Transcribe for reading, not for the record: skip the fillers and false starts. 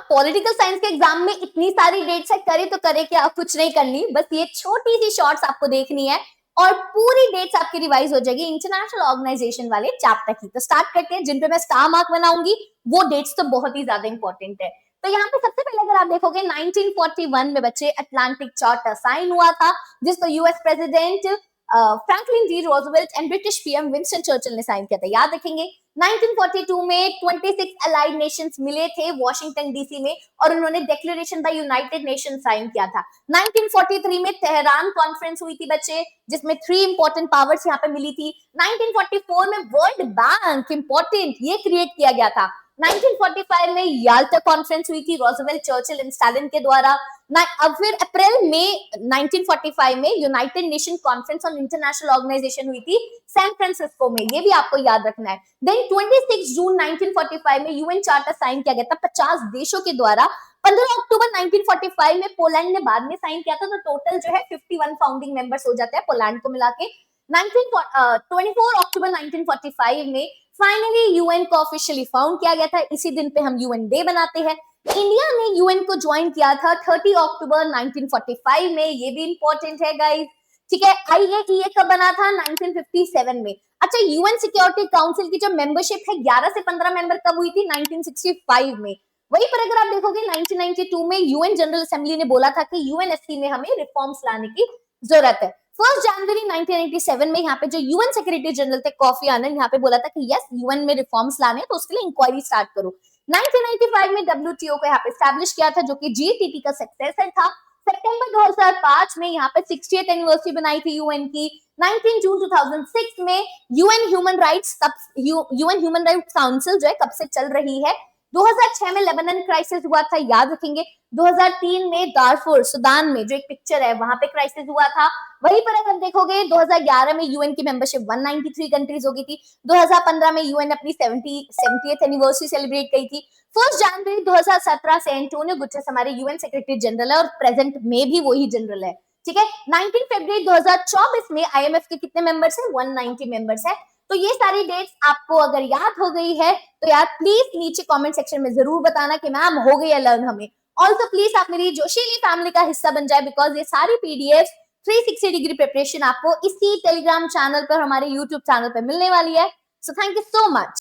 Political science के exam में इतनी सारी डेट्स है, करे तो करे क्या, कुछ नहीं करनी, बस ये छोटी सी शॉर्ट्स आपको देखनी है और पूरी डेट्स आपकी रिवाइज हो जाएगी इंटरनेशनल ऑर्गेनाइजेशन वाले चैप्टर की। तो स्टार्ट करते हैं, जिन पे मैं स्टार मार्क बनाऊंगी वो डेट्स तो बहुत ही ज्यादा इंपॉर्टेंट है। तो यहाँ पे सबसे पहले अगर आप देखोगे 1941 में बच्चे अटलांटिक चार्टर साइन हुआ था, जिसको US president Franklin D Roosevelt and British PM Winston Churchill ने साइन किया था, याद रखेंगे। 1942 में 26 अलाइड नेशंस मिले थे वॉशिंगटन डीसी में और उन्होंने declaration by United Nation sign किया था। 1943 में तेहरान कॉन्फ्रेंस हुई थी बच्चे, जिसमें 3 इंपॉर्टेंट पावर्स यहाँ पे मिली थी। 1944 में वर्ल्ड बैंक इंपॉर्टेंट ये क्रिएट किया गया था। 1945 में याल्टा कॉन्फ्रेंस हुई थी रोजवेल्ट चर्चिल एंड स्टालिन के द्वारा। अब फिर अप्रैल में 1945 में United Nation conference on international organization हुई थी सैन फ्रांसिस्को में, ये भी आपको याद रखना है। देन 26 जून 1945 में यूएन चार्टर साइन किया गया था 50 देशों के द्वारा। 15 अक्टूबर 1945 में पोलैंड ने बाद में साइन किया था, तो टोटल जो है 51 फाउंडिंग मेंबर्स हो जाते हैं पोलैंड को मिला के। 24 अक्टूबर 1945 में फाइनली यूएन को ऑफिशियली फाउंड किया गया था, इसी दिन पे हम यूएन डे बनाते हैं। इंडिया ने यूएन को ज्वाइन किया था 30 अक्टूबर 1945 में, ये भी इंपॉर्टेंट है गाइस, ठीक है। आईएईए कब बना था? 1957 में। अच्छा, यूएन सिक्योरिटी काउंसिल की जो मेंबरशिप है 11 से 15 मेंबर कब हुई थी? 1965 में। वहीं पर अगर आप देखोगे 1992 में यूएन जनरल असेंबली ने बोला था कि यूएनएससी में हमें रिफॉर्म्स लाने की जरूरत है। 1 जनवरी 1987 में यहाँ पे जो यूएन सेक्रेटरी जनरल थे कोफी आनन, यहाँ पे बोला था कि यस यूएन में रिफॉर्म्स लाने तो उसके लिए इंक्वायरी स्टार्ट करो। 1995 में डब्ल्यूटीओ को यहाँ पे एस्टैब्लिश किया था, जो कि जीटीटी का सक्सेसर था। सितंबर 2005 में यहाँ पे 60th एनिवर्सरी बनाई थी यूएन की। 19 जून 2006 में यूएन ह्यूमन राइट्स काउंसिल जो है कब से चल रही है? 2006 में लेबनान क्राइसिस हुआ था, याद रखेंगे। 2003 में दारफुर सुदान में जो एक पिक्चर है वहां पे क्राइसिस हुआ था। वहीं पर अगर देखोगे 2011 में यूएन की मेंबरशिप 193 कंट्रीज हो गई थी। 2015 में यूएन अपनी 70th एनिवर्सरी सेलिब्रेट की थी। 1 जनवरी 2017 से एंटोनियो गुटेरेस हमारे यूएन सेक्रेटरी जनरल है और प्रेजेंट में भी वही जनरल है, ठीक है। 19 फरवरी 2024 में आईएमएफ के कितने मेंबर्स हैं? 190 मेंबर्स है। तो ये सारी डेट्स आपको अगर याद हो गई है तो यार प्लीज नीचे कमेंट सेक्शन में जरूर बताना कि मैम हो गई है लर्न हमें। ऑल्सो प्लीज आप मेरी जोशीली फैमिली का हिस्सा बन जाए, बिकॉज ये सारी पीडीएफ 360 डिग्री प्रिपरेशन आपको इसी टेलीग्राम चैनल पर, हमारे यूट्यूब चैनल पर मिलने वाली है। So thank you so much.